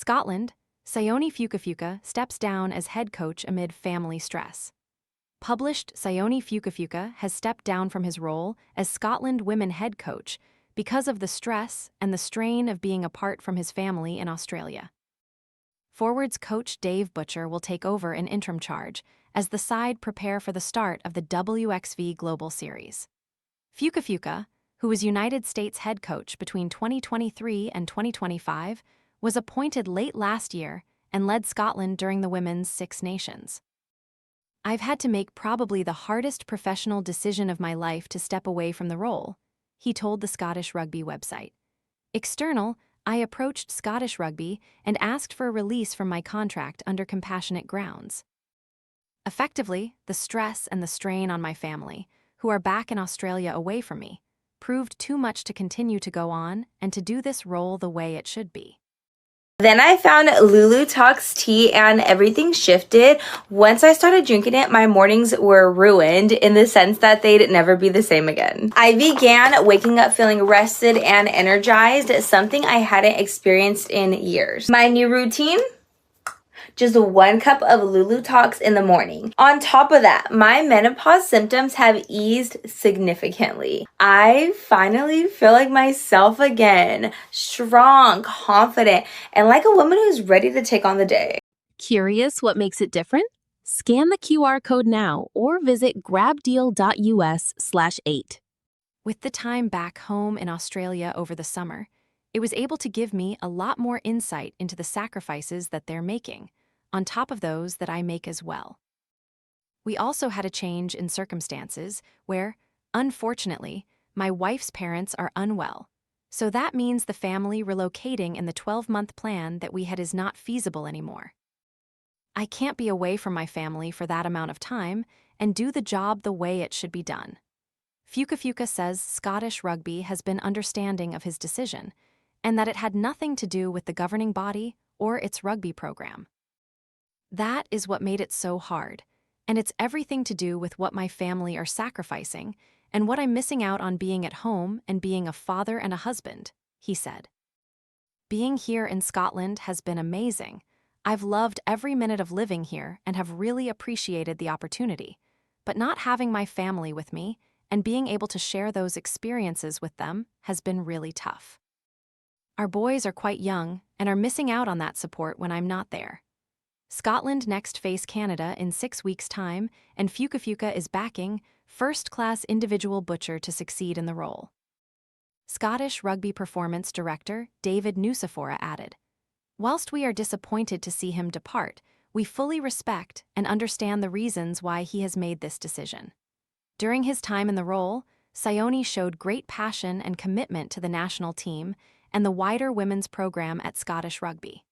Scotland, Sione Fukofuka steps down as head coach amid family stress. Published, Sione Fukofuka has stepped down from his role as Scotland women head coach because of the stress and the strain of being apart from his family in Australia. Forwards coach Dave Butcher will take over in interim charge as the side prepare for the start of the WXV Global Series. Fukofuka, who was United States head coach between 2023 and 2025, was appointed late last year and led Scotland during the Women's Six Nations. "I've had to make probably the hardest professional decision of my life to step away from the role," he told the Scottish Rugby website. "External, I approached Scottish Rugby and asked for a release from my contract under compassionate grounds. Effectively, the stress and the strain on my family, who are back in Australia away from me, proved too much to continue to go on and to do this role the way it should be." Then I found Lulu Talks tea and everything shifted. Once I started drinking it, my mornings were ruined in the sense that they'd never be the same again. I began waking up feeling rested and energized, something I hadn't experienced in years. My new routine? Just 1 cup of Lulu Talks in the morning. On top of that, my menopause symptoms have eased significantly. I finally feel like myself again, strong, confident, and like a woman who's ready to take on the day. Curious what makes it different? Scan the QR code now or visit grabdeal.us/8. With the time back home in Australia over the summer, it was able to give me a lot more insight into the sacrifices that they're making, on top of those that I make as well. We also had a change in circumstances where, unfortunately, my wife's parents are unwell, so that means the family relocating in the 12-month plan that we had is not feasible anymore. I can't be away from my family for that amount of time and do the job the way it should be done. Fukofuka says Scottish Rugby has been understanding of his decision and that it had nothing to do with the governing body or its rugby program. "That is what made it so hard, and it's everything to do with what my family are sacrificing and what I'm missing out on being at home and being a father and a husband," he said. "Being here in Scotland has been amazing. I've loved every minute of living here and have really appreciated the opportunity, but not having my family with me and being able to share those experiences with them has been really tough. Our boys are quite young and are missing out on that support when I'm not there. Scotland next face Canada in 6 weeks' time, and Fukofuka is backing first-class individual Butcher to succeed in the role." Scottish Rugby Performance Director David Nucifora added, "Whilst we are disappointed to see him depart, we fully respect and understand the reasons why he has made this decision. During his time in the role, Sione showed great passion and commitment to the national team and the wider women's program at Scottish Rugby.